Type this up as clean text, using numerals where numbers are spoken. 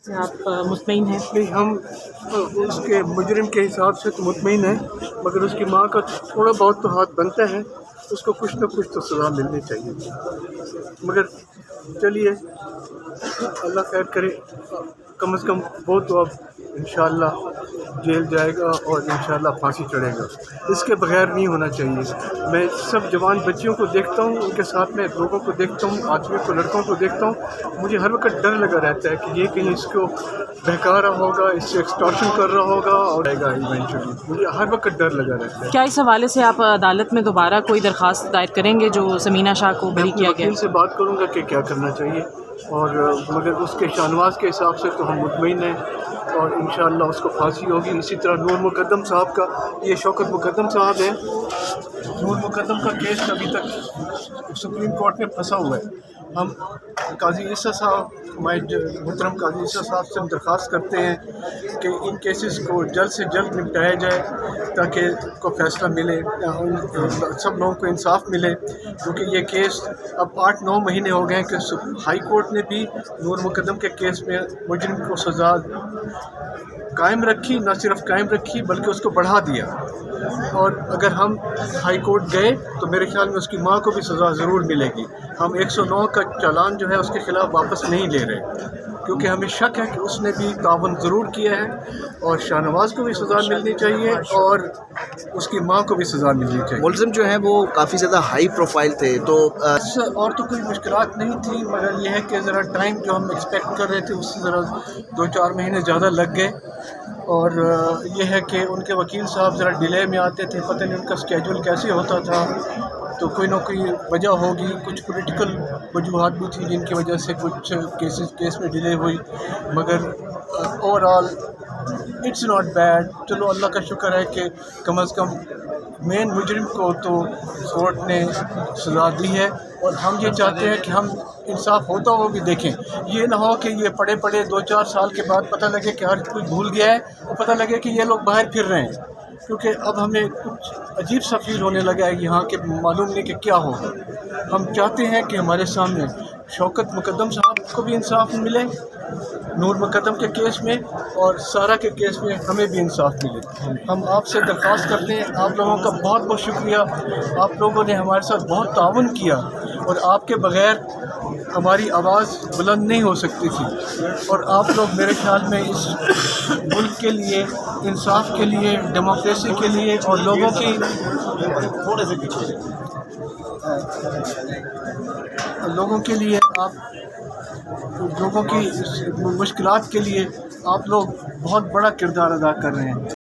آپ مطمئن ہیں؟ نہیں، ہم اس کے مجرم کے حساب سے تو مطمئن ہیں، مگر اس کی ماں کا تھوڑا بہت تو ہاتھ بنتا ہے، اس کو کچھ نہ کچھ تو سزا ملنی چاہیے۔ مگر چلیے، اللہ خیر کرے، کم از کم وہ تو اب انشاءاللہ جیل جائے گا اور انشاءاللہ پھانسی چڑھے گا۔ اس کے بغیر نہیں ہونا چاہیے۔ میں سب جوان بچیوں کو دیکھتا ہوں، ان کے ساتھ میں لوگوں کو دیکھتا ہوں، آدمیوں کو، لڑکوں کو دیکھتا ہوں، مجھے ہر وقت ڈر لگا رہتا ہے کہ یہ کہیں اس کو بہکا رہا ہوگا، اس سے ایکسٹارشن کر رہا ہوگا اور آئے گا ایونچولی۔ مجھے ہر وقت ڈر لگا رہتا ہے۔ کیا اس حوالے سے آپ عدالت میں دوبارہ کوئی درخواست دائر کریں گے جو ثمینہ شاہ کو بری کیا گیا؟ وکیل سے بات کروں گا کہ کیا کرنا چاہیے، اور مگر اس کے شاہنواز کے حساب سے تو ہم مطمئن ہیں اور انشاءاللہ اس کو پھانسی ہوگی۔ اسی طرح نور مقدم صاحب کا، یہ شوکت مقدم صاحب ہیں، نور مقدم کا کیس ابھی تک سپریم کورٹ میں پھنسا ہوا ہے۔ ہم قاضی عیسیٰ صاحب، ہمارے محترم قاضی عیسیٰ صاحب سے ہم درخواست کرتے ہیں کہ ان کیسز کو جلد سے جلد نپٹایا جائے تاکہ کو فیصلہ ملے، سب لوگوں کو انصاف ملے، کیونکہ یہ کیس اب 8-9 مہینے ہو گئے ہیں کہ ہائی کورٹ نے بھی نور مقدم کے کیس میں مجرم کو سزا قائم رکھی، نہ صرف قائم رکھی بلکہ اس کو بڑھا دیا، اور اگر ہم ہائی کورٹ گئے تو میرے خیال میں اس کی ماں کو بھی سزا ضرور ملے گی۔ ہم 109 کا چالان جو ہے اس کے خلاف واپس نہیں لے رہے، کیونکہ ہمیں شک ہے کہ اس نے بھی تعاون ضرور کیا ہے، اور شاہنواز کو بھی سزا ملنی چاہیے اور اس کی ماں کو بھی سزا ملنی چاہیے۔ ملزم جو ہیں وہ کافی زیادہ ہائی پروفائل تھے، تو اور تو کوئی مشکلات نہیں تھی، مگر یہ ہے کہ ذرا ٹائم جو ہم ایکسپیکٹ کر رہے تھے اس سے ذرا 2-4 مہینے زیادہ لگ گئے، اور یہ ہے کہ ان کے وکیل صاحب ذرا ڈیلے میں آتے تھے، پتہ نہیں ان کا اسکیجول کیسے ہوتا تھا، تو کوئی نہ کوئی وجہ ہوگی، کچھ پولیٹیکل وجوہات بھی تھی جن کی وجہ سے کچھ کیس میں ڈیلے ہوئی، مگر overall it's not bad. چلو اللہ کا شکر ہے کہ کم از کم مین مجرم کو تو کورٹ نے سزا دی ہے، اور ہم یہ چاہتے ہیں کہ ہم انصاف ہوتا ہوا بھی دیکھیں، یہ نہ ہو کہ یہ پڑے 2-4 سال کے بعد پتہ لگے کہ ہر کوئی بھول گیا ہے، اور پتہ لگے کہ یہ لوگ باہر پھر رہے ہیں، کیونکہ اب ہمیں کچھ عجیب سا فیل ہونے لگا ہے یہاں کہ معلوم نہیں کہ کیا ہوگا۔ ہم چاہتے ہیں کہ ہمارے سامنے شوکت مقدم صاحب کو بھی انصاف ملے نور مقدم کے کیس میں، اور سارہ کے کیس میں ہمیں بھی انصاف ملے۔ ہم آپ سے درخواست کرتے ہیں، آپ لوگوں کا بہت بہت شکریہ، آپ لوگوں نے ہمارے ساتھ بہت تعاون کیا، اور آپ کے بغیر ہماری آواز بلند نہیں ہو سکتی تھی، اور آپ لوگ میرے خیال میں اس ملک کے لیے، انصاف کے لیے، ڈیموکریسی کے لیے، اور لوگوں کی لوگوں کی مشکلات کے لیے آپ لوگ بہت بڑا کردار ادا کر رہے ہیں۔